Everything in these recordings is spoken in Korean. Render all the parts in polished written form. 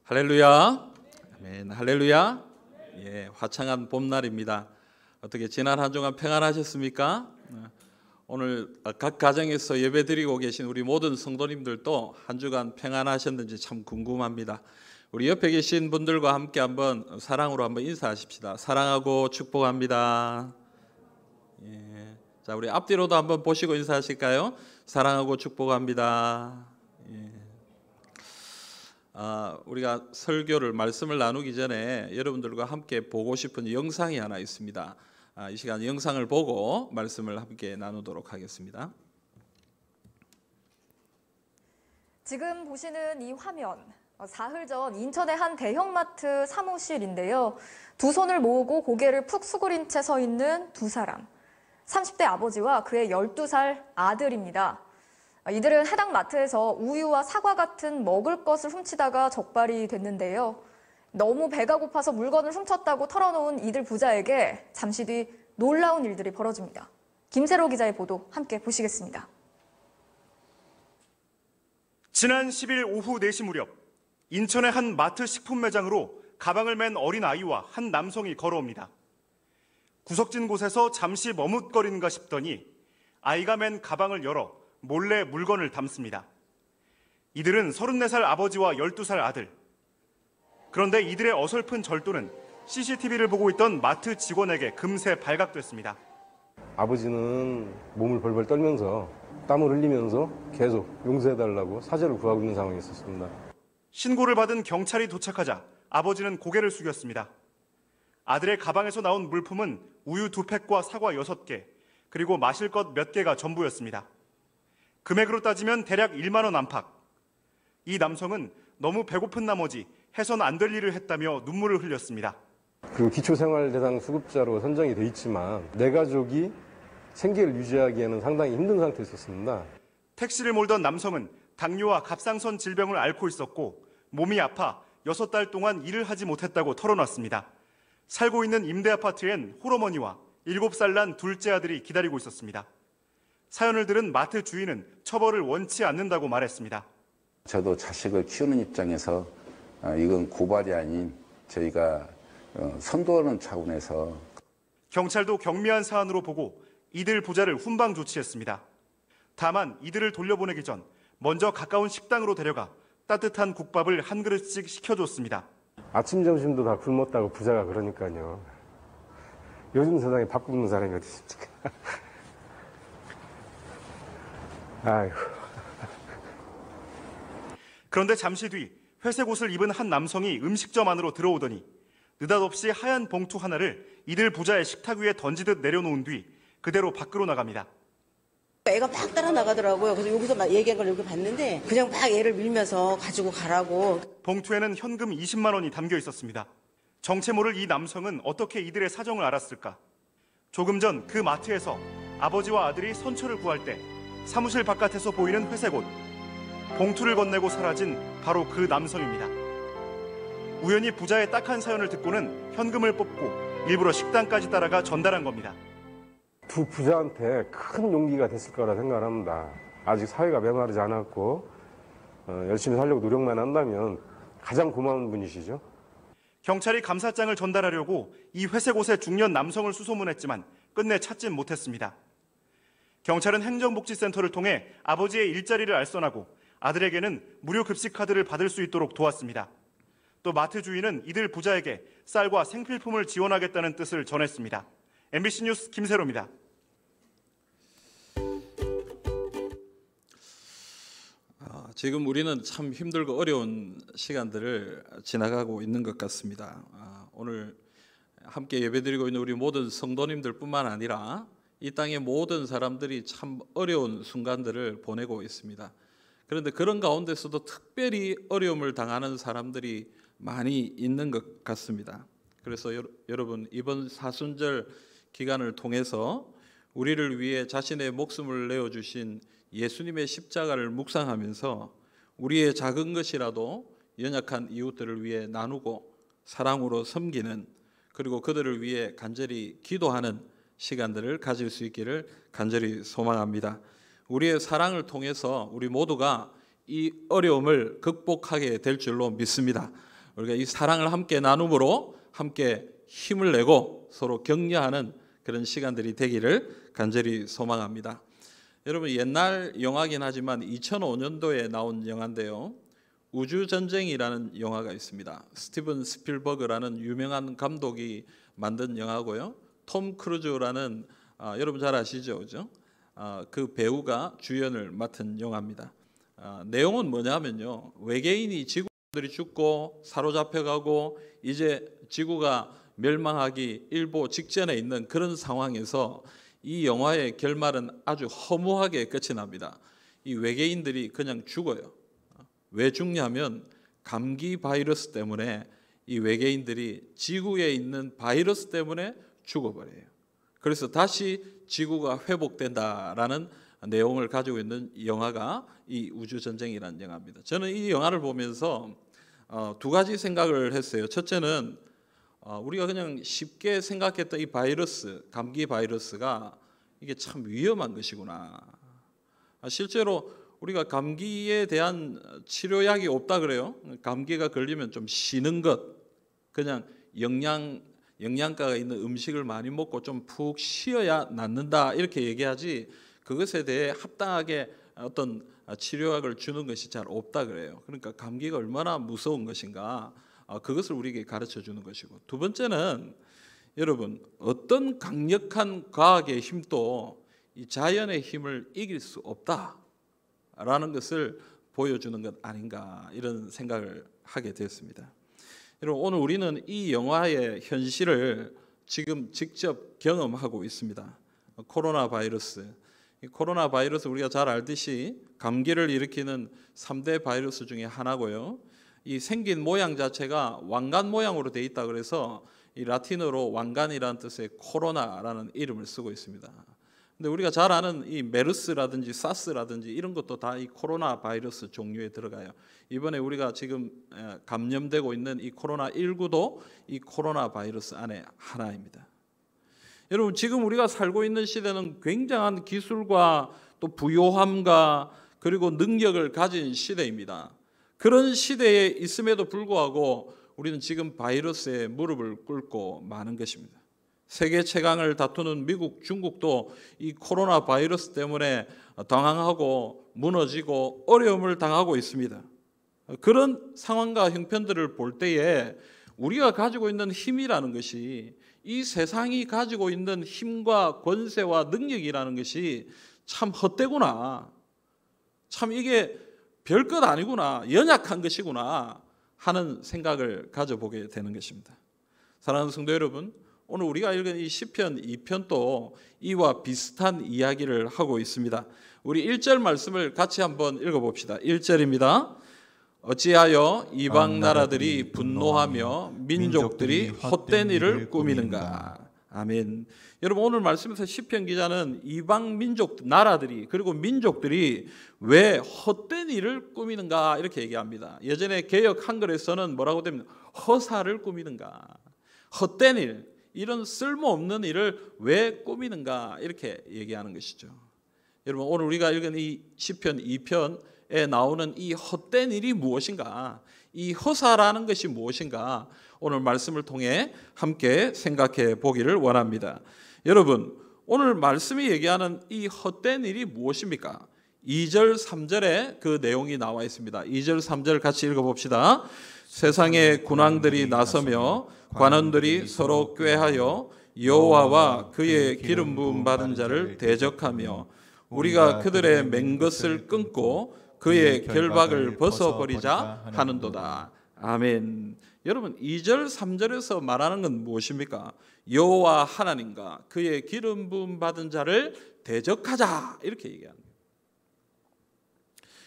할렐루야. 아멘. 할렐루야. 예, 화창한 봄날입니다. 어떻게 지난 한 주간 평안하셨습니까? 오늘 각 가정에서 예배드리고 계신 우리 모든 성도님들도 한 주간 평안하셨는지 참 궁금합니다. 우리 옆에 계신 분들과 함께 한번 사랑으로 한번 인사하십시다. 사랑하고 축복합니다. 예. 자, 우리 앞뒤로도 한번 보시고 인사하실까요? 사랑하고 축복합니다. 예. 우리가 설교를 말씀을 나누기 전에 여러분들과 함께 보고 싶은 영상이 하나 있습니다. 이 시간 영상을 보고 말씀을 함께 나누도록 하겠습니다. 지금 보시는 이 화면, 사흘 전 인천의 한 대형마트 사무실인데요. 두 손을 모으고 고개를 푹 수그린 채 서 있는 두 사람. 30대 아버지와 그의 12살 아들입니다. 이들은 해당 마트에서 우유와 사과 같은 먹을 것을 훔치다가 적발이 됐는데요. 너무 배가 고파서 물건을 훔쳤다고 털어놓은 이들 부자에게 잠시 뒤 놀라운 일들이 벌어집니다. 김세로 기자의 보도 함께 보시겠습니다. 지난 10일 오후 4시 무렵 인천의 한 마트 식품 매장으로 가방을 맨 어린 아이와 한 남성이 걸어옵니다. 구석진 곳에서 잠시 머뭇거리는가 싶더니 아이가 맨 가방을 열어 몰래 물건을 담습니다. 이들은 34살 아버지와 12살 아들. 그런데 이들의 어설픈 절도는 CCTV를 보고 있던 마트 직원에게 금세 발각됐습니다. 아버지는 몸을 벌벌 떨면서 땀을 흘리면서 계속 용서해달라고 사죄를 구하고 있는 상황이었습니다. 신고를 받은 경찰이 도착하자 아버지는 고개를 숙였습니다. 아들의 가방에서 나온 물품은 우유 2팩과 사과 6개, 그리고 마실 것 몇 개가 전부였습니다. 금액으로 따지면 대략 1만 원 안팎. 이 남성은 너무 배고픈 나머지 해선 안 될 일을 했다며 눈물을 흘렸습니다. 그리고 기초생활대상 수급자로 선정이 돼 있지만 내 가족이 생계를 유지하기에는 상당히 힘든 상태였습니다. 택시를 몰던 남성은 당뇨와 갑상선 질병을 앓고 있었고 몸이 아파 6달 동안 일을 하지 못했다고 털어놨습니다. 살고 있는 임대 아파트엔 홀어머니와 7살 난 둘째 아들이 기다리고 있었습니다. 사연을 들은 마트 주인은 처벌을 원치 않는다고 말했습니다. 저도 자식을 키우는 입장에서 이건 고발이 아닌 저희가 선도하는 차원에서 경찰도 경미한 사안으로 보고 이들 부자를 훈방 조치했습니다. 다만 이들을 돌려보내기 전 먼저 가까운 식당으로 데려가 따뜻한 국밥을 한 그릇씩 시켜줬습니다. 아침 점심도 다 굶었다고 부자가 그러니까요. 요즘 세상에 밥 굶는 사람이 어디 있습니까? 아이고. 그런데 잠시 뒤 회색 옷을 입은 한 남성이 음식점 안으로 들어오더니 느닷없이 하얀 봉투 하나를 이들 부자의 식탁 위에 던지듯 내려놓은 뒤 그대로 밖으로 나갑니다. 애가 막 따라 나가더라고요. 그래서 여기서 막 얘기한 걸 이렇게 봤는데 그냥 막 애를 밀면서 가지고 가라고. 봉투에는 현금 20만 원이 담겨 있었습니다. 정체 모를 이 남성은 어떻게 이들의 사정을 알았을까? 조금 전 그 마트에서 아버지와 아들이 선처를 구할 때 사무실 바깥에서 보이는 회색 옷, 봉투를 건네고 사라진 바로 그 남성입니다. 우연히 부자의 딱한 사연을 듣고는 현금을 뽑고 일부러 식당까지 따라가 전달한 겁니다. 두 부자한테 큰 용기가 됐을 거라 생각합니다. 아직 사회가 메마르지 않았고 열심히 살려고 노력만 한다면 가장 고마운 분이시죠. 경찰이 감사장을 전달하려고 이 회색 옷의 중년 남성을 수소문했지만 끝내 찾진 못했습니다. 경찰은 행정복지센터를 통해 아버지의 일자리를 알선하고 아들에게는 무료 급식 카드를 받을 수 있도록 도왔습니다. 또 마트 주인은 이들 부자에게 쌀과 생필품을 지원하겠다는 뜻을 전했습니다. MBC 뉴스 김세로입니다. 지금 우리는 참 힘들고 어려운 시간들을 지나가고 있는 것 같습니다. 오늘 함께 예배드리고 있는 우리 모든 성도님들 뿐만 아니라 이 땅의 모든 사람들이 참 어려운 순간들을 보내고 있습니다. 그런데 그런 가운데서도 특별히 어려움을 당하는 사람들이 많이 있는 것 같습니다. 그래서 여러분 이번 사순절 기간을 통해서 우리를 위해 자신의 목숨을 내어주신 예수님의 십자가를 묵상하면서 우리의 작은 것이라도 연약한 이웃들을 위해 나누고 사랑으로 섬기는, 그리고 그들을 위해 간절히 기도하는 시간들을 가질 수 있기를 간절히 소망합니다. 우리의 사랑을 통해서 우리 모두가 이 어려움을 극복하게 될 줄로 믿습니다. 우리가 이 사랑을 함께 나눔으로 함께 힘을 내고 서로 격려하는 그런 시간들이 되기를 간절히 소망합니다. 여러분, 옛날 영화긴 하지만 2005년도에 나온 영화인데요. 우주전쟁이라는 영화가 있습니다. 스티븐 스필버그라는 유명한 감독이 만든 영화고요. 톰 크루즈라는 여러분 잘 아시죠, 그죠? 그 배우가 주연을 맡은 영화입니다. 내용은 뭐냐면요, 외계인이 지구들이 죽고 사로잡혀가고 이제 지구가 멸망하기 일보 직전에 있는 그런 상황에서 이 영화의 결말은 아주 허무하게 끝이 납니다. 이 외계인들이 그냥 죽어요. 왜 죽냐면 감기 바이러스 때문에 이 외계인들이 지구에 있는 바이러스 때문에 죽어버려요. 그래서 다시 지구가 회복된다라는 내용을 가지고 있는 영화가 이 우주전쟁이라는 영화입니다. 저는 이 영화를 보면서 두 가지 생각을 했어요. 첫째는 우리가 그냥 쉽게 생각했던 이 바이러스, 감기 바이러스가 이게 참 위험한 것이구나. 실제로 우리가 감기에 대한 치료약이 없다 그래요. 감기가 걸리면 좀 쉬는 것, 그냥 영양가가 있는 음식을 많이 먹고 좀 푹 쉬어야 낫는다 이렇게 얘기하지, 그것에 대해 합당하게 어떤 치료약을 주는 것이 잘 없다 그래요. 그러니까 감기가 얼마나 무서운 것인가, 그것을 우리에게 가르쳐 주는 것이고, 두 번째는 여러분, 어떤 강력한 과학의 힘도 이 자연의 힘을 이길 수 없다라는 것을 보여주는 것 아닌가, 이런 생각을 하게 되었습니다. 여러분, 오늘 우리는 이 영화의 현실을 지금 직접 경험하고 있습니다. 코로나 바이러스. 이 코로나 바이러스 우리가 잘 알듯이 감기를 일으키는 3대 바이러스 중에 하나고요. 이 생긴 모양 자체가 왕관 모양으로 돼 있다 그래서 이 라틴어로 왕관이라는 뜻의 코로나라는 이름을 쓰고 있습니다. 근데 우리가 잘 아는 이 메르스라든지 사스라든지 이런 것도 다 이 코로나 바이러스 종류에 들어가요. 이번에 우리가 지금 감염되고 있는 이 코로나19도 이 코로나 바이러스 안에 하나입니다. 여러분, 지금 우리가 살고 있는 시대는 굉장한 기술과 또 부요함과 그리고 능력을 가진 시대입니다. 그런 시대에 있음에도 불구하고 우리는 지금 바이러스에 무릎을 꿇고 마는 것입니다. 세계 최강을 다투는 미국, 중국도 이 코로나 바이러스 때문에 당황하고 무너지고 어려움을 당하고 있습니다. 그런 상황과 형편들을 볼 때에 우리가 가지고 있는 힘이라는 것이, 이 세상이 가지고 있는 힘과 권세와 능력이라는 것이 참 헛되구나, 참 이게 별것 아니구나, 연약한 것이구나 하는 생각을 가져보게 되는 것입니다. 사랑하는 성도 여러분, 오늘 우리가 읽은 이 시편 2편도 이와 비슷한 이야기를 하고 있습니다. 우리 1절 말씀을 같이 한번 읽어봅시다. 1절입니다. 어찌하여 이방 나라들이 분노하며 민족들이 헛된 일을 꾸미는가. 아멘. 여러분, 오늘 말씀에서 시편 기자는 이방 민족, 나라들이 그리고 민족들이 왜 헛된 일을 꾸미는가 이렇게 얘기합니다. 예전에 개역 한글에서는 뭐라고 됩니까? 허사를 꾸미는가, 헛된 일, 이런 쓸모없는 일을 왜 꾸미는가 이렇게 얘기하는 것이죠. 여러분, 오늘 우리가 읽은 이 시편 2편에 나오는 이 헛된 일이 무엇인가, 이 허사라는 것이 무엇인가, 오늘 말씀을 통해 함께 생각해 보기를 원합니다. 여러분, 오늘 말씀이 얘기하는 이 헛된 일이 무엇입니까? 2절 3절에 그 내용이 나와 있습니다. 2절 3절 같이 읽어봅시다. 세상의 군왕들이 나서며 관원들이 서로 꾀하여 여호와와 그의 기름 부음 받은 자를 대적하며 우리가 그들의 맹것을 끊고 그의 결박을 벗어버리자 하는도다. 아멘. 여러분, 2절 3절에서 말하는 건 무엇입니까? 여호와 하나님과 그의 기름 부음 받은 자를 대적하자 이렇게 얘기합니다.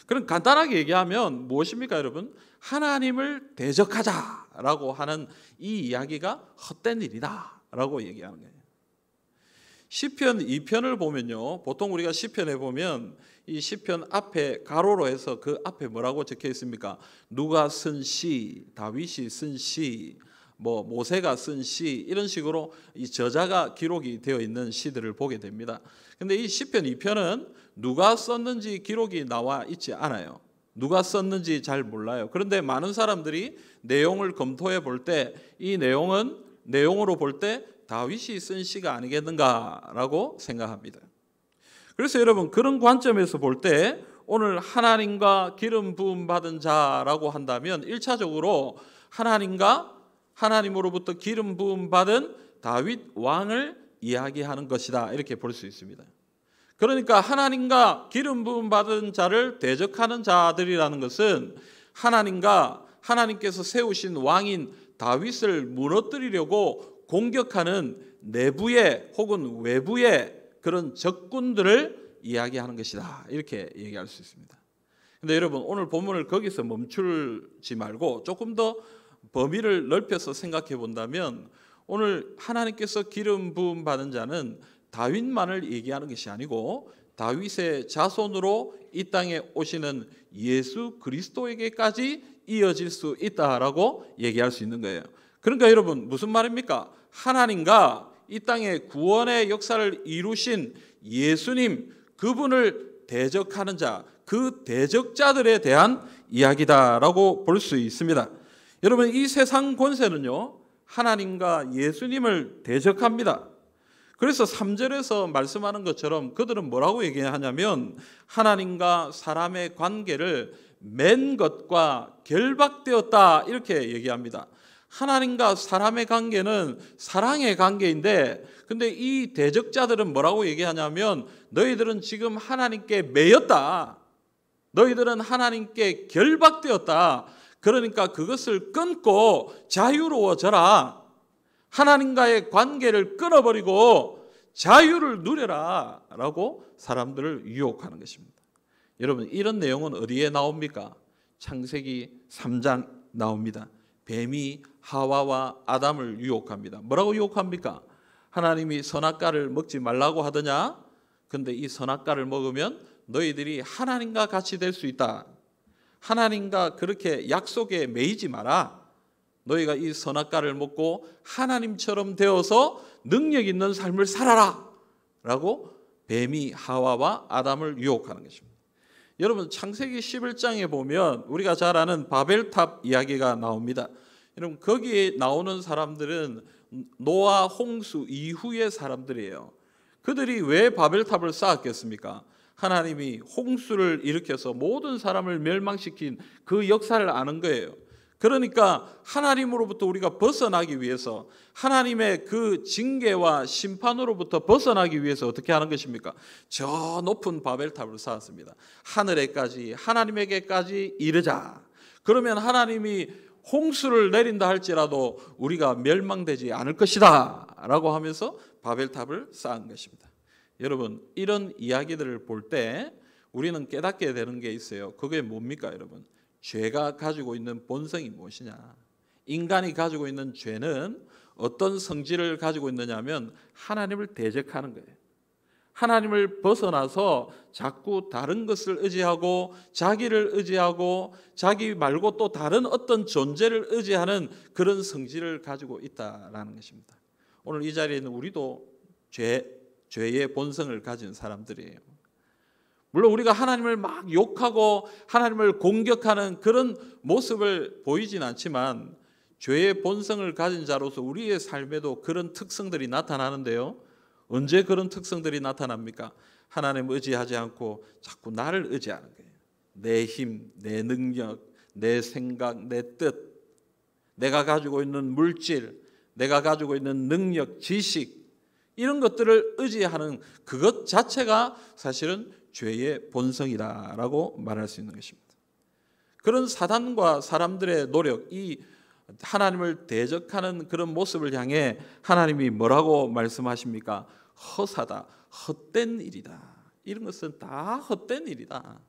그럼 간단하게 얘기하면 무엇입니까, 여러분? 하나님을 대적하자라고 하는 이 이야기가 헛된 일이다라고 얘기하는 거예요. 시편 2편을 보면요, 보통 우리가 시편에 보면 이 시편 앞에 가로로 해서 그 앞에 뭐라고 적혀 있습니까? 누가 쓴 시, 다윗이 쓴 시, 뭐 모세가 쓴 시, 이런 식으로 이 저자가 기록이 되어 있는 시들을 보게 됩니다. 근데 이 시편 2편은 누가 썼는지 기록이 나와 있지 않아요. 누가 썼는지 잘 몰라요. 그런데 많은 사람들이 내용을 검토해 볼 때 이 내용으로 볼 때 다윗이 쓴 시가 아니겠는가라고 생각합니다. 그래서 여러분 그런 관점에서 볼 때 오늘 하나님과 기름 부음 받은 자라고 한다면 1차적으로 하나님으로부터 기름 부음 받은 다윗 왕을 이야기하는 것이다 이렇게 볼 수 있습니다. 그러니까 하나님과 기름 부음 받은 자를 대적하는 자들이라는 것은 하나님께서 세우신 왕인 다윗을 무너뜨리려고 공격하는 내부의 혹은 외부의 그런 적군들을 이야기하는 것이다 이렇게 얘기할 수 있습니다. 그런데 여러분 오늘 본문을 거기서 멈추지 말고 조금 더 범위를 넓혀서 생각해 본다면 오늘 하나님께서 기름 부음 받은 자는 다윗만을 얘기하는 것이 아니고 다윗의 자손으로 이 땅에 오시는 예수 그리스도에게까지 이어질 수 있다라고 얘기할 수 있는 거예요. 그러니까 여러분 무슨 말입니까? 하나님과 이 땅에 구원의 역사를 이루신 예수님 그분을 대적하는 자, 그 대적자들에 대한 이야기다라고 볼 수 있습니다. 여러분 이 세상 권세는요 하나님과 예수님을 대적합니다. 그래서 3절에서 말씀하는 것처럼 그들은 뭐라고 얘기하냐면 하나님과 사람의 관계를 맨 것과 결박되었다 이렇게 얘기합니다. 하나님과 사람의 관계는 사랑의 관계인데 근데 이 대적자들은 뭐라고 얘기하냐면 너희들은 지금 하나님께 매였다. 너희들은 하나님께 결박되었다. 그러니까 그것을 끊고 자유로워져라. 하나님과의 관계를 끊어버리고 자유를 누려라 라고 사람들을 유혹하는 것입니다. 여러분 이런 내용은 어디에 나옵니까? 창세기 3장 나옵니다. 뱀이 하와와 아담을 유혹합니다. 뭐라고 유혹합니까? 하나님이 선악과를 먹지 말라고 하더냐? 근데 이 선악과를 먹으면 너희들이 하나님과 같이 될 수 있다. 하나님과 그렇게 약속에 매이지 마라. 너희가 이 선악과를 먹고 하나님처럼 되어서 능력 있는 삶을 살아라 라고 뱀이 하와와 아담을 유혹하는 것입니다. 여러분 창세기 11장에 보면 우리가 잘 아는 바벨탑 이야기가 나옵니다. 여러분 거기에 나오는 사람들은 노아 홍수 이후의 사람들이에요. 그들이 왜 바벨탑을 쌓았겠습니까? 하나님이 홍수를 일으켜서 모든 사람을 멸망시킨 그 역사를 아는 거예요. 그러니까 하나님으로부터 우리가 벗어나기 위해서 하나님의 그 징계와 심판으로부터 벗어나기 위해서 어떻게 하는 것입니까? 저 높은 바벨탑을 쌓았습니다. 하늘에까지 하나님에게까지 이르자. 그러면 하나님이 홍수를 내린다 할지라도 우리가 멸망되지 않을 것이다 라고 하면서 바벨탑을 쌓은 것입니다. 여러분 이런 이야기들을 볼 때 우리는 깨닫게 되는 게 있어요. 그게 뭡니까 여러분? 죄가 가지고 있는 본성이 무엇이냐? 인간이 가지고 있는 죄는 어떤 성질을 가지고 있느냐면 하나님을 대적하는 거예요. 하나님을 벗어나서 자꾸 다른 것을 의지하고 자기를 의지하고 자기 말고 또 다른 어떤 존재를 의지하는 그런 성질을 가지고 있다라는 것입니다. 오늘 이 자리에 있는 우리도 죄의 본성을 가진 사람들이에요. 물론 우리가 하나님을 막 욕하고 하나님을 공격하는 그런 모습을 보이진 않지만 죄의 본성을 가진 자로서 우리의 삶에도 그런 특성들이 나타나는데요. 언제 그런 특성들이 나타납니까? 하나님 의지하지 않고 자꾸 나를 의지하는 거예요. 내 힘, 내 능력, 내 생각, 내 뜻, 내가 가지고 있는 물질, 내가 가지고 있는 능력, 지식 이런 것들을 의지하는 그것 자체가 사실은 죄의 본성이다라고 말할 수 있는 것입니다. 그런 사단과 사람들의 노력, 이 하나님을 대적하는 그런 모습을 향해 하나님이 뭐라고 말씀하십니까? 허사다, 헛된 일이다. 이런 것은 다 헛된 일이다.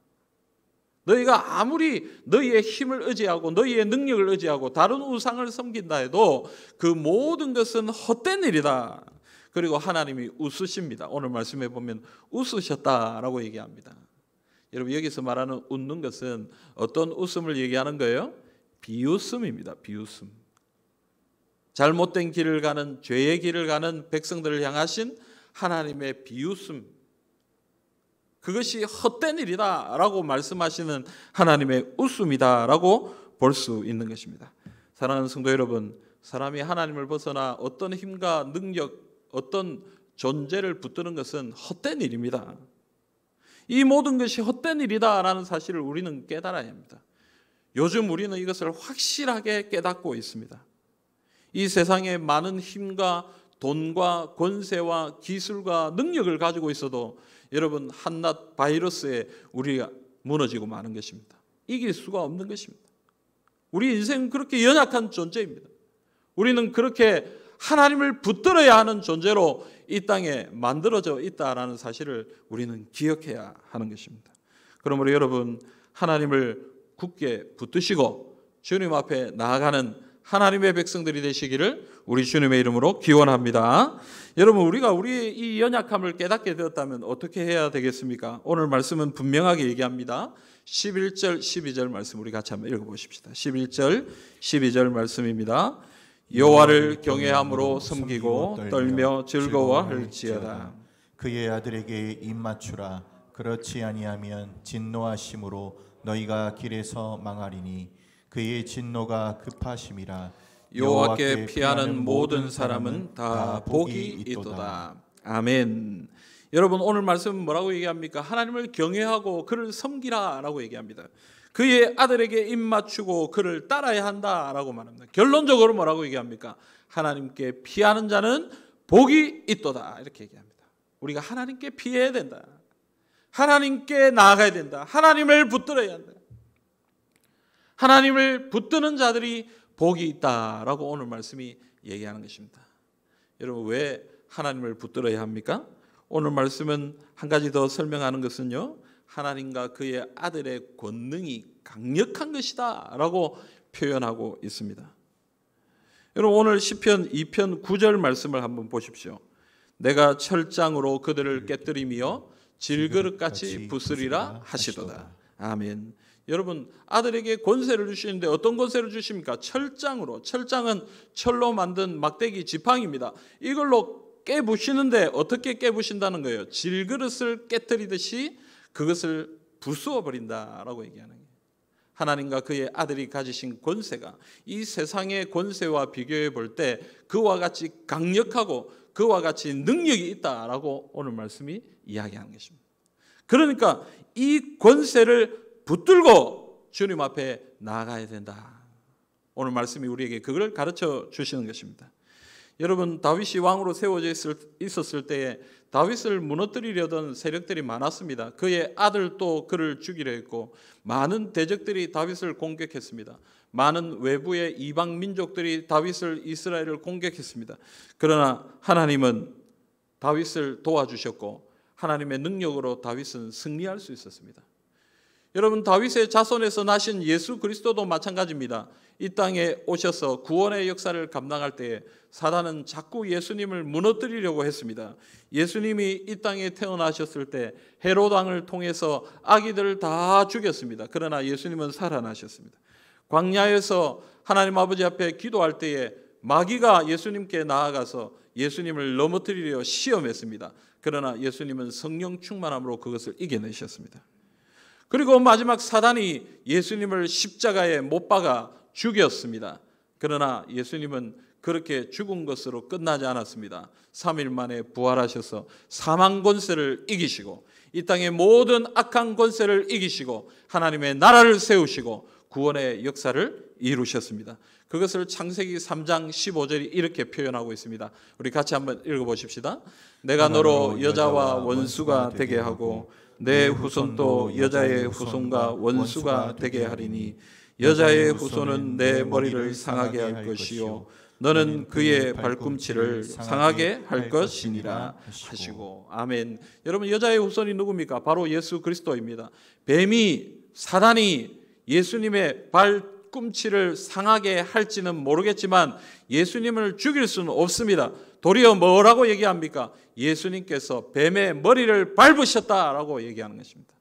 너희가 아무리 너희의 힘을 의지하고 너희의 능력을 의지하고 다른 우상을 섬긴다 해도 그 모든 것은 헛된 일이다. 그리고 하나님이 웃으십니다. 오늘 말씀해 보면 웃으셨다라고 얘기합니다. 여러분 여기서 말하는 웃는 것은 어떤 웃음을 얘기하는 거예요? 비웃음입니다. 비웃음. 잘못된 길을 가는 죄의 길을 가는 백성들을 향하신 하나님의 비웃음. 그것이 헛된 일이다라고 말씀하시는 하나님의 웃음이다라고 볼 수 있는 것입니다. 사랑하는 성도 여러분, 사람이 하나님을 벗어나 어떤 힘과 능력, 어떤 존재를 붙드는 것은 헛된 일입니다. 이 모든 것이 헛된 일이다라는 사실을 우리는 깨달아야 합니다. 요즘 우리는 이것을 확실하게 깨닫고 있습니다. 이 세상에 많은 힘과 돈과 권세와 기술과 능력을 가지고 있어도 여러분 한낱 바이러스에 우리가 무너지고 마는 것입니다. 이길 수가 없는 것입니다. 우리 인생은 그렇게 연약한 존재입니다. 우리는 그렇게 하나님을 붙들어야 하는 존재로 이 땅에 만들어져 있다라는 사실을 우리는 기억해야 하는 것입니다. 그러므로 여러분, 하나님을 굳게 붙드시고 주님 앞에 나아가는 하나님의 백성들이 되시기를 우리 주님의 이름으로 기원합니다. 여러분, 우리가 우리의 이 연약함을 깨닫게 되었다면 어떻게 해야 되겠습니까? 오늘 말씀은 분명하게 얘기합니다. 11절, 12절 말씀 우리 같이 한번 읽어보십시다. 11절, 12절 말씀입니다. 여호와를 경외함으로 섬기고 떨며 즐거워할지어다. 그의 아들에게 입맞추라. 그렇지 아니하면 진노하심으로 너희가 길에서 망하리니 그의 진노가 급하심이라. 여호와께 피하는 모든 사람은 다 복이 있도다. 아멘. 여러분, 오늘 말씀은 뭐라고 얘기합니까? 하나님을 경외하고 그를 섬기라라고 얘기합니다. 그의 아들에게 입맞추고 그를 따라야 한다라고 말합니다. 결론적으로 뭐라고 얘기합니까? 하나님께 피하는 자는 복이 있도다, 이렇게 얘기합니다. 우리가 하나님께 피해야 된다. 하나님께 나아가야 된다. 하나님을 붙들어야 한다. 하나님을 붙드는 자들이 복이 있다라고 오늘 말씀이 얘기하는 것입니다. 여러분, 왜 하나님을 붙들어야 합니까? 오늘 말씀은 한 가지 더 설명하는 것은요, 하나님과 그의 아들의 권능이 강력한 것이다 라고 표현하고 있습니다. 여러분, 오늘 시편 2편 9절 말씀을 한번 보십시오. 내가 철장으로 그들을 깨뜨리며 질그릇같이 부수리라 하시도다. 아멘. 여러분, 아들에게 권세를 주시는데 어떤 권세를 주십니까? 철장으로. 철장은 철로 만든 막대기 지팡이입니다. 이걸로 깨부시는데 어떻게 깨부신다는 거예요? 질그릇을 깨뜨리듯이 그것을 부수어 버린다라고 얘기하는 거예요. 하나님과 그의 아들이 가지신 권세가 이 세상의 권세와 비교해 볼 때 그와 같이 강력하고 그와 같이 능력이 있다라고 오늘 말씀이 이야기하는 것입니다. 그러니까 이 권세를 붙들고 주님 앞에 나아가야 된다. 오늘 말씀이 우리에게 그걸 가르쳐 주시는 것입니다. 여러분, 다윗이 왕으로 세워져 있었을 때에 다윗을 무너뜨리려던 세력들이 많았습니다. 그의 아들도 그를 죽이려 했고 많은 대적들이 다윗을 공격했습니다. 많은 외부의 이방 민족들이 다윗을, 이스라엘을 공격했습니다. 그러나 하나님은 다윗을 도와주셨고 하나님의 능력으로 다윗은 승리할 수 있었습니다. 여러분, 다윗의 자손에서 나신 예수 그리스도도 마찬가지입니다. 이 땅에 오셔서 구원의 역사를 감당할 때에 사단은 자꾸 예수님을 무너뜨리려고 했습니다. 예수님이 이 땅에 태어나셨을 때 헤롯 왕을 통해서 아기들을 다 죽였습니다. 그러나 예수님은 살아나셨습니다. 광야에서 하나님 아버지 앞에 기도할 때에 마귀가 예수님께 나아가서 예수님을 넘어뜨리려 시험했습니다. 그러나 예수님은 성령 충만함으로 그것을 이겨내셨습니다. 그리고 마지막 사단이 예수님을 십자가에 못 박아 죽였습니다. 그러나 예수님은 그렇게 죽은 것으로 끝나지 않았습니다. 3일 만에 부활하셔서 사망 권세를 이기시고 이 땅의 모든 악한 권세를 이기시고 하나님의 나라를 세우시고 구원의 역사를 이루셨습니다. 그것을 창세기 3장 15절이 이렇게 표현하고 있습니다. 우리 같이 한번 읽어보십시다. 내가 너로 여자와 원수가 되게 하고 내 후손도 여자의 후손과 원수가 되게 하리니 여자의 후손은 내 머리를 상하게 할 것이요 너는 그의 발꿈치를 상하게 할 것이니라 하시고. 아멘. 여러분, 여자의 후손이 누굽니까? 바로 예수 그리스도입니다. 뱀이, 사단이 예수님의 발꿈치를 상하게 할지는 모르겠지만 예수님을 죽일 수는 없습니다. 도리어 뭐라고 얘기합니까? 예수님께서 뱀의 머리를 밟으셨다라고 얘기하는 것입니다.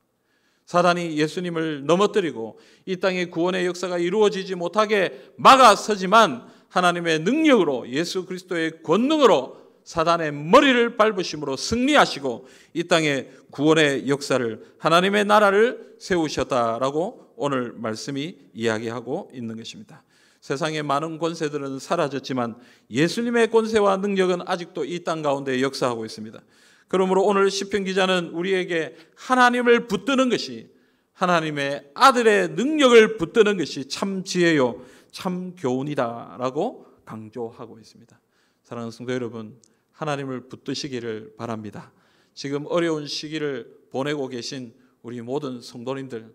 사단이 예수님을 넘어뜨리고 이 땅의 구원의 역사가 이루어지지 못하게 막아서지만 하나님의 능력으로 예수 그리스도의 권능으로 사단의 머리를 밟으심으로 승리하시고 이 땅에 구원의 역사를, 하나님의 나라를 세우셨다라고 오늘 말씀이 이야기하고 있는 것입니다. 세상의 많은 권세들은 사라졌지만 예수님의 권세와 능력은 아직도 이 땅 가운데 역사하고 있습니다. 그러므로 오늘 시편 기자는 우리에게 하나님을 붙드는 것이, 하나님의 아들의 능력을 붙드는 것이 참 지혜요 참 교훈이다라고 강조하고 있습니다. 사랑하는 성도 여러분, 하나님을 붙드시기를 바랍니다. 지금 어려운 시기를 보내고 계신 우리 모든 성도님들,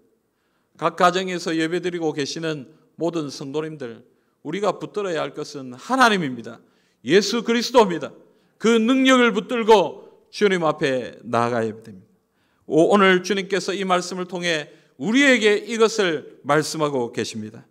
각 가정에서 예배드리고 계시는 모든 성도님들, 우리가 붙들어야 할 것은 하나님입니다. 예수 그리스도입니다. 그 능력을 붙들고 주님 앞에 나아가야 됩니다. 오늘 주님께서 이 말씀을 통해 우리에게 이것을 말씀하고 계십니다.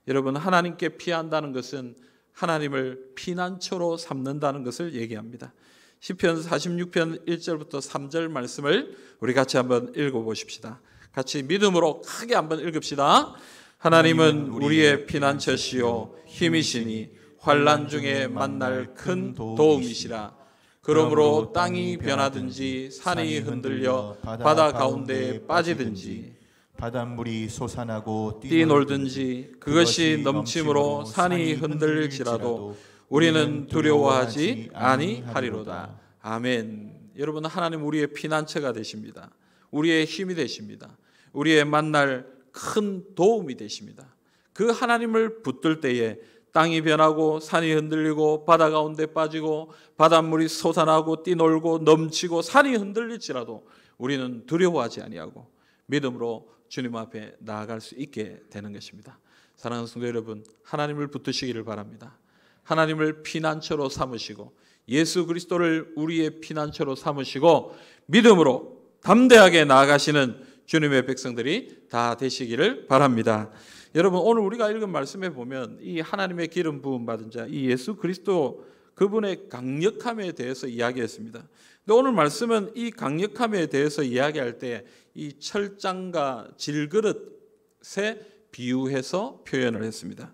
여러분, 하나님께 피한다는 것은 하나님을 피난처로 삼는다는 것을 얘기합니다. 시편 46편 1절부터 3절 말씀을 우리 같이 한번 읽어보십시다. 같이 믿음으로 크게 한번 읽읍시다. 하나님은 우리의 피난처시요 힘이시니 환난 중에 만날 큰 도움이시라. 그러므로 땅이 변하든지 산이 흔들려 바다 가운데에 빠지든지 바닷물이 솟아나고 뛰놀든지 그것이 넘침으로 산이 흔들릴지라도 우리는 두려워하지 아니하리로다. 아멘. 여러분, 하나님 우리의 피난처가 되십니다. 우리의 힘이 되십니다. 우리의 만날 큰 도움이 되십니다. 그 하나님을 붙들 때에 땅이 변하고 산이 흔들리고 바다 가운데 빠지고 바닷물이 솟아나고 뛰놀고 넘치고 산이 흔들릴지라도 우리는 두려워하지 아니하고 믿음으로 주님 앞에 나아갈 수 있게 되는 것입니다. 사랑하는 성도 여러분, 하나님을 붙드시기를 바랍니다. 하나님을 피난처로 삼으시고 예수 그리스도를 우리의 피난처로 삼으시고 믿음으로 담대하게 나아가시는 주님의 백성들이 다 되시기를 바랍니다. 여러분, 오늘 우리가 읽은 말씀에 보면 이 하나님의 기름 부음 받은 자, 이 예수 그리스도 그분의 강력함에 대해서 이야기했습니다. 근데 오늘 말씀은 이 강력함에 대해서 이야기할 때 이 철장과 질그릇에 비유해서 표현을 했습니다.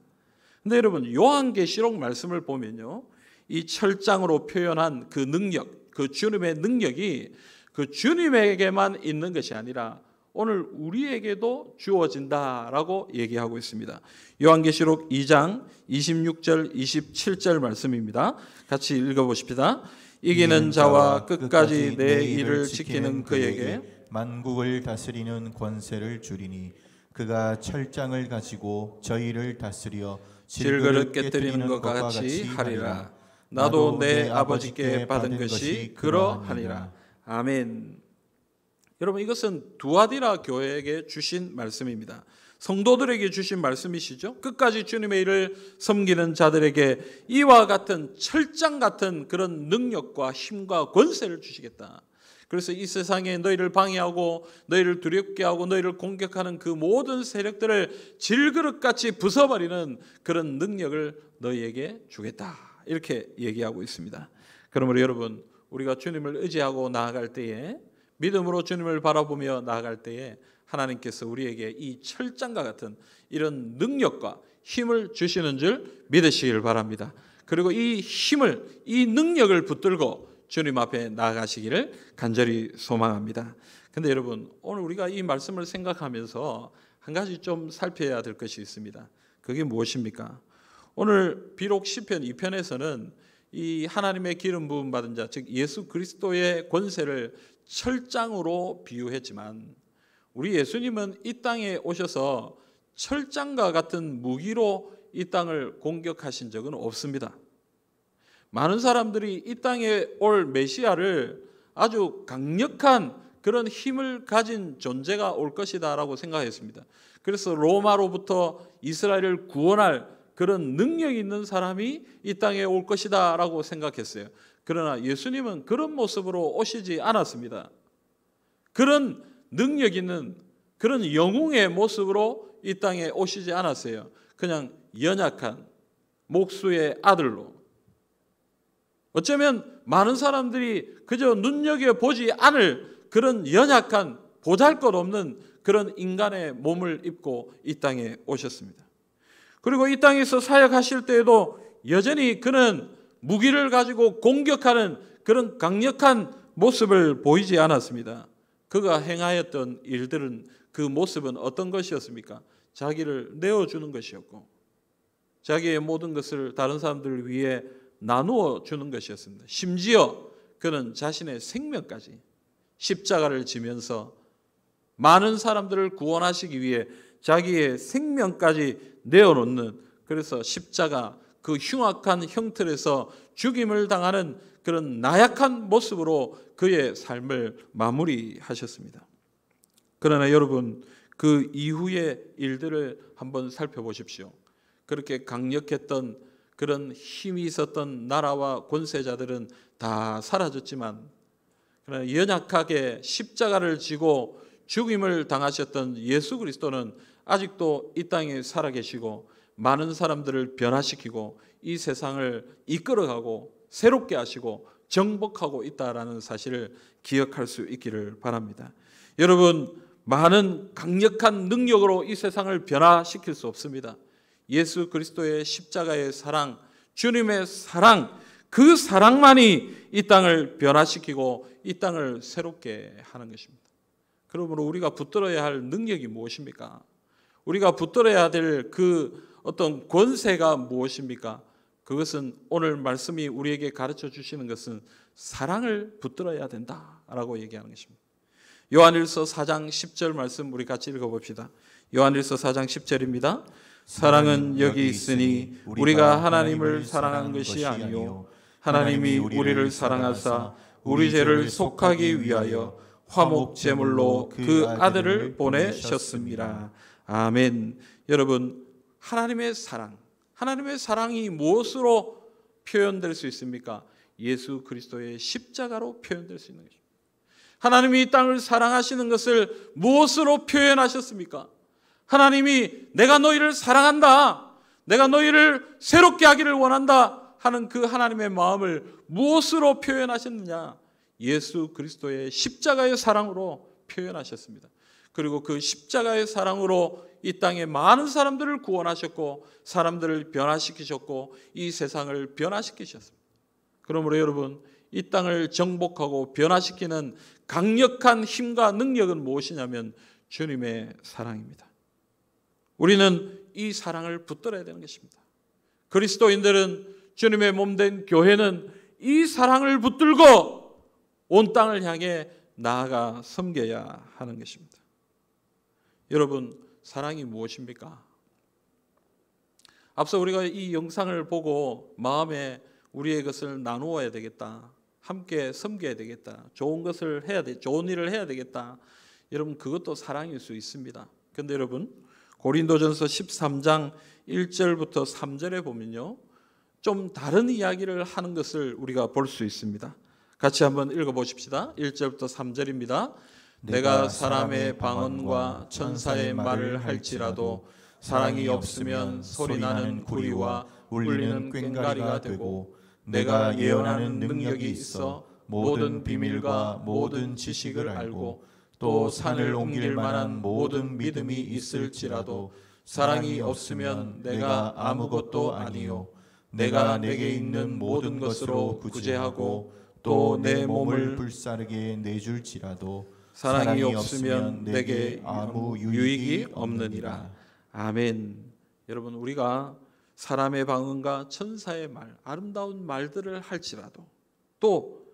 근데 여러분, 요한계시록 말씀을 보면요, 이 철장으로 표현한 그 능력, 그 주님의 능력이 그 주님에게만 있는 것이 아니라 오늘 우리에게도 주어진다라고 얘기하고 있습니다. 요한계시록 2장 26절 27절 말씀입니다. 같이 읽어보십시다. 이기는 자와 끝까지 내 일을 지키는 그에게 만국을 다스리는 권세를 주리니 그가 철장을 가지고 저희를 다스려 질그릇 깨뜨리는 것과 같이 하리라. 나도 내 아버지께 받은 것이 그러하니라. 아멘. 여러분, 이것은 두아디라 교회에게 주신 말씀입니다. 성도들에게 주신 말씀이시죠. 끝까지 주님의 일을 섬기는 자들에게 이와 같은 철장 같은 그런 능력과 힘과 권세를 주시겠다. 그래서 이 세상에 너희를 방해하고 너희를 두렵게 하고 너희를 공격하는 그 모든 세력들을 질그릇같이 부숴버리는 그런 능력을 너희에게 주겠다. 이렇게 얘기하고 있습니다. 그러므로 여러분, 우리가 주님을 의지하고 나아갈 때에, 믿음으로 주님을 바라보며 나아갈 때에 하나님께서 우리에게 이 철장과 같은 이런 능력과 힘을 주시는 줄 믿으시길 바랍니다. 그리고 이 힘을, 이 능력을 붙들고 주님 앞에 나아가시기를 간절히 소망합니다. 근데 여러분, 오늘 우리가 이 말씀을 생각하면서 한 가지 좀 살펴야 될 것이 있습니다. 그게 무엇입니까? 오늘 비록 시편 2편에서는 이 하나님의 기름 부음 받은 자, 즉 예수 그리스도의 권세를 철장으로 비유했지만 우리 예수님은 이 땅에 오셔서 철장과 같은 무기로 이 땅을 공격하신 적은 없습니다. 많은 사람들이 이 땅에 올 메시아를 아주 강력한 그런 힘을 가진 존재가 올 것이다라고 생각했습니다. 그래서 로마로부터 이스라엘을 구원할 그런 능력이 있는 사람이 이 땅에 올 것이다라고 생각했어요. 그러나 예수님은 그런 모습으로 오시지 않았습니다. 그런 능력 있는 그런 영웅의 모습으로 이 땅에 오시지 않았어요. 그냥 연약한 목수의 아들로, 어쩌면 많은 사람들이 그저 눈여겨보지 않을 그런 연약한 보잘것없는 그런 인간의 몸을 입고 이 땅에 오셨습니다. 그리고 이 땅에서 사역하실 때에도 여전히 그는 무기를 가지고 공격하는 그런 강력한 모습을 보이지 않았습니다. 그가 행하였던 일들은, 그 모습은 어떤 것이었습니까? 자기를 내어주는 것이었고 자기의 모든 것을 다른 사람들 위해 나누어 주는 것이었습니다. 심지어 그는 자신의 생명까지 십자가를 지면서 많은 사람들을 구원하시기 위해 자기의 생명까지 내어놓는, 그래서 십자가 그 흉악한 형틀에서 죽임을 당하는 그런 나약한 모습으로 그의 삶을 마무리하셨습니다. 그러나 여러분, 그 이후의 일들을 한번 살펴보십시오. 그렇게 강력했던 그런 힘이 있었던 나라와 권세자들은 다 사라졌지만, 그러나 연약하게 십자가를 지고 죽임을 당하셨던 예수 그리스도는 아직도 이 땅에 살아계시고 많은 사람들을 변화시키고 이 세상을 이끌어가고 새롭게 하시고 정복하고 있다라는 사실을 기억할 수 있기를 바랍니다. 여러분, 많은 강력한 능력으로 이 세상을 변화시킬 수 없습니다. 예수 그리스도의 십자가의 사랑, 주님의 사랑, 그 사랑만이 이 땅을 변화시키고 이 땅을 새롭게 하는 것입니다. 그러므로 우리가 붙들어야 할 능력이 무엇입니까? 우리가 붙들어야 될 그 어떤 권세가 무엇입니까? 그것은 오늘 말씀이 우리에게 가르쳐 주시는 것은 사랑을 붙들어야 된다라고 얘기하는 것입니다. 요한일서 4장 10절 말씀 우리 같이 읽어봅시다. 요한일서 4장 10절입니다. 사랑은 여기 있으니 우리가 하나님을 사랑한 것이 아니요 하나님이 우리를 사랑하사 우리 죄를 속하기 위하여 화목 제물로 그 아들을 보내셨습니다. 아멘. 여러분, 하나님의 사랑이 무엇으로 표현될 수 있습니까? 예수 그리스도의 십자가로 표현될 수 있는 것입니다. 하나님이 이 땅을 사랑하시는 것을 무엇으로 표현하셨습니까? 하나님이 내가 너희를 사랑한다, 내가 너희를 새롭게 하기를 원한다 하는 그 하나님의 마음을 무엇으로 표현하셨느냐? 예수 그리스도의 십자가의 사랑으로 표현하셨습니다. 그리고 그 십자가의 사랑으로 이 땅에 많은 사람들을 구원하셨고 사람들을 변화시키셨고 이 세상을 변화시키셨습니다. 그러므로 여러분, 이 땅을 정복하고 변화시키는 강력한 힘과 능력은 무엇이냐면 주님의 사랑입니다. 우리는 이 사랑을 붙들어야 되는 것입니다. 그리스도인들은, 주님의 몸된 교회는 이 사랑을 붙들고 온 땅을 향해 나아가 섬겨야 하는 것입니다. 여러분, 사랑이 무엇입니까? 앞서 우리가 이 영상을 보고 마음에 우리의 것을 나누어야 되겠다, 함께 섬겨야 되겠다, 좋은 것을 해야 돼, 좋은 일을 해야 되겠다. 여러분, 그것도 사랑일 수 있습니다. 그런데 여러분, 고린도전서 13장 1절부터 3절에 보면요, 좀 다른 이야기를 하는 것을 우리가 볼 수 있습니다. 같이 한번 읽어보십시다. 1절부터 3절입니다. 내가 사람의 방언과 천사의 말을 할지라도 사랑이 없으면 소리나는 구리와 울리는 꽹과리가 되고, 내가 예언하는 능력이 있어 모든 비밀과 모든 지식을 알고 또 산을 옮길 만한 모든 믿음이 있을지라도 사랑이 없으면 내가 아무것도 아니요 내가 내게 있는 모든 것으로 구제하고 또 내 몸을 불사르게 내줄지라도 사랑이 없으면 내게 아무 유익이 없느니라. 아멘. 여러분, 우리가 사람의 방언과 천사의 말, 아름다운 말들을 할지라도 또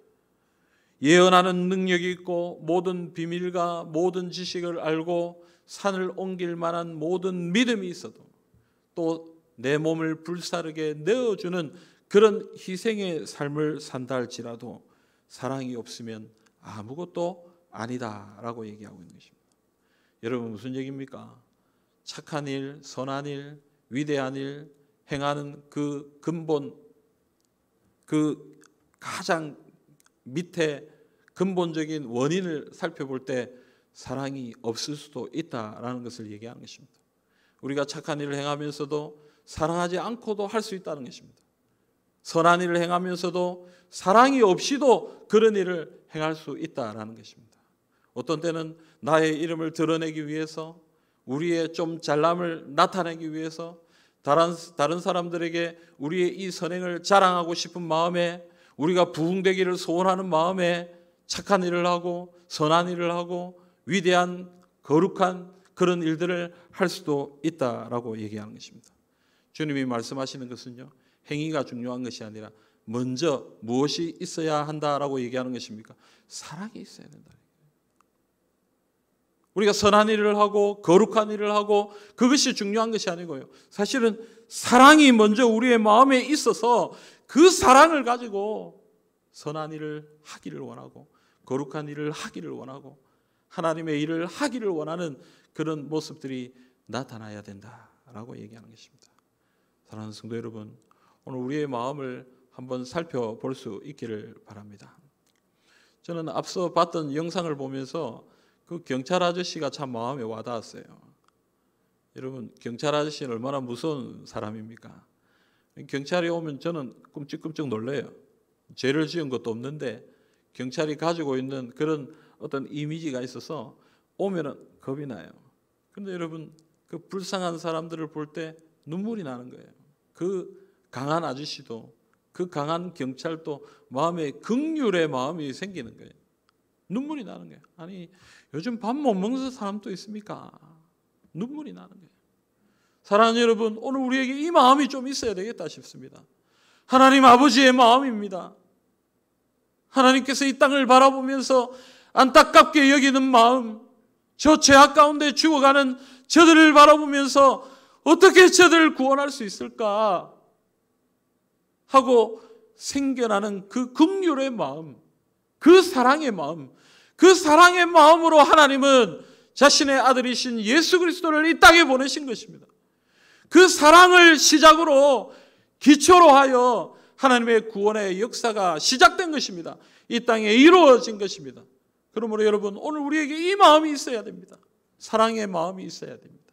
예언하는 능력이 있고 모든 비밀과 모든 지식을 알고 산을 옮길 만한 모든 믿음이 있어도 또 내 몸을 불사르게 내어주는 그런 희생의 삶을 산다 할지라도 사랑이 없으면 아무것도 아니다라고 얘기하고 있는 것입니다. 여러분, 무슨 얘기입니까? 착한 일, 선한 일, 위대한 일 행하는 그 근본, 그 가장 밑에 근본적인 원인을 살펴볼 때 사랑이 없을 수도 있다라는 것을 얘기하는 것입니다. 우리가 착한 일을 행하면서도 사랑하지 않고도 할 수 있다는 것입니다. 선한 일을 행하면서도 사랑이 없이도 그런 일을 행할 수 있다라는 것입니다. 어떤 때는 나의 이름을 드러내기 위해서, 우리의 좀 잘남을 나타내기 위해서 다른 사람들에게 우리의 이 선행을 자랑하고 싶은 마음에, 우리가 부흥되기를 소원하는 마음에 착한 일을 하고 선한 일을 하고 위대한 거룩한 그런 일들을 할 수도 있다라고 얘기하는 것입니다. 주님이 말씀하시는 것은요, 행위가 중요한 것이 아니라 먼저 무엇이 있어야 한다라고 얘기하는 것입니까? 사랑이 있어야 된다. 우리가 선한 일을 하고 거룩한 일을 하고 그것이 중요한 것이 아니고요, 사실은 사랑이 먼저 우리의 마음에 있어서 그 사랑을 가지고 선한 일을 하기를 원하고 거룩한 일을 하기를 원하고 하나님의 일을 하기를 원하는 그런 모습들이 나타나야 된다라고 얘기하는 것입니다. 사랑하는 성도 여러분, 오늘 우리의 마음을 한번 살펴볼 수 있기를 바랍니다. 저는 앞서 봤던 영상을 보면서 그 경찰 아저씨가 참 마음에 와닿았어요. 여러분, 경찰 아저씨는 얼마나 무서운 사람입니까? 경찰이 오면 저는 끔찍끔찍 놀래요. 죄를 지은 것도 없는데 경찰이 가지고 있는 그런 어떤 이미지가 있어서 오면은 겁이 나요. 그런데 여러분, 그 불쌍한 사람들을 볼 때 눈물이 나는 거예요. 그 강한 아저씨도, 그 강한 경찰도 마음에 긍휼의 마음이 생기는 거예요. 눈물이 나는 거예요. 아니, 요즘 밥 못 먹는 사람도 있습니까? 눈물이 나는 거예요. 사랑하는 여러분, 오늘 우리에게 이 마음이 좀 있어야 되겠다 싶습니다. 하나님 아버지의 마음입니다. 하나님께서 이 땅을 바라보면서 안타깝게 여기는 마음, 저 죄악 가운데 죽어가는 저들을 바라보면서 어떻게 저들을 구원할 수 있을까 하고 생겨나는 그 긍휼의 마음, 그 사랑의 마음, 그 사랑의 마음으로 하나님은 자신의 아들이신 예수 그리스도를 이 땅에 보내신 것입니다. 그 사랑을 시작으로 기초로 하여 하나님의 구원의 역사가 시작된 것입니다. 이 땅에 이루어진 것입니다. 그러므로 여러분, 오늘 우리에게 이 마음이 있어야 됩니다. 사랑의 마음이 있어야 됩니다.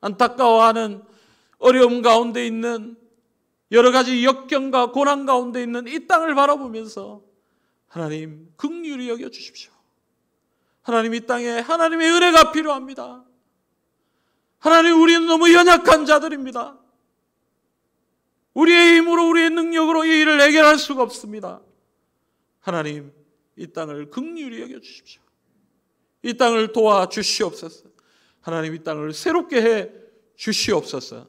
안타까워하는 어려움 가운데 있는 여러 가지 역경과 고난 가운데 있는 이 땅을 바라보면서 하나님 긍휼히 여겨 주십시오. 하나님, 이 땅에 하나님의 은혜가 필요합니다. 하나님, 우리는 너무 연약한 자들입니다. 우리의 힘으로 우리의 능력으로 이 일을 해결할 수가 없습니다. 하나님, 이 땅을 긍휼히 여겨 주십시오. 이 땅을 도와주시옵소서. 하나님, 이 땅을 새롭게 해 주시옵소서.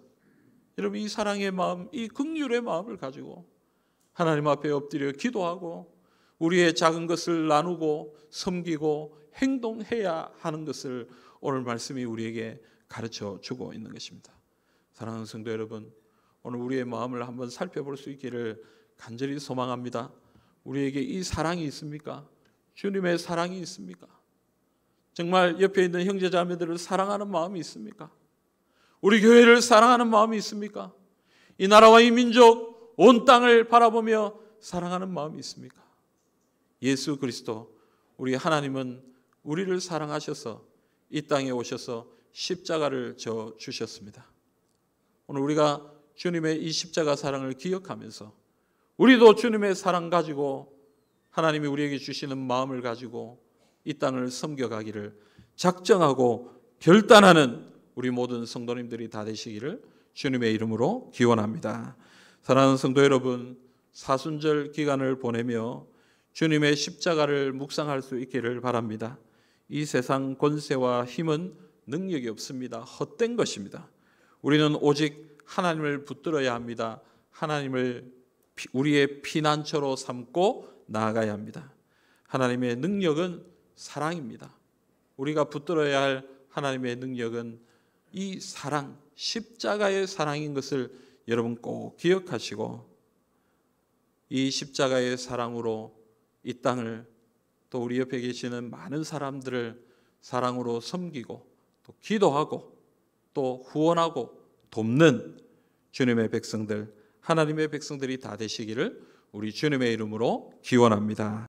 여러분, 이 사랑의 마음, 이 긍휼의 마음을 가지고 하나님 앞에 엎드려 기도하고 우리의 작은 것을 나누고 섬기고 행동해야 하는 것을 오늘 말씀이 우리에게 가르쳐 주고 있는 것입니다. 사랑하는 성도 여러분, 오늘 우리의 마음을 한번 살펴볼 수 있기를 간절히 소망합니다. 우리에게 이 사랑이 있습니까? 주님의 사랑이 있습니까? 정말 옆에 있는 형제자매들을 사랑하는 마음이 있습니까? 우리 교회를 사랑하는 마음이 있습니까? 이 나라와 이 민족, 온 땅을 바라보며 사랑하는 마음이 있습니까? 예수 그리스도, 우리 하나님은 우리를 사랑하셔서 이 땅에 오셔서 십자가를 져 주셨습니다. 오늘 우리가 주님의 이 십자가 사랑을 기억하면서 우리도 주님의 사랑 가지고 하나님이 우리에게 주시는 마음을 가지고 이 땅을 섬겨가기를 작정하고 결단하는 우리 모든 성도님들이 다 되시기를 주님의 이름으로 기원합니다. 사랑하는 성도 여러분, 사순절 기간을 보내며 주님의 십자가를 묵상할 수 있기를 바랍니다. 이 세상 권세와 힘은 능력이 없습니다. 헛된 것입니다. 우리는 오직 하나님을 붙들어야 합니다. 하나님을 우리의 피난처로 삼고 나아가야 합니다. 하나님의 능력은 사랑입니다. 우리가 붙들어야 할 하나님의 능력은 이 사랑, 십자가의 사랑인 것을 여러분 꼭 기억하시고 이 십자가의 사랑으로 이 땅을, 또 우리 옆에 계시는 많은 사람들을 사랑으로 섬기고 또 기도하고 또 후원하고 돕는 주님의 백성들, 하나님의 백성들이 다 되시기를 우리 주님의 이름으로 기원합니다.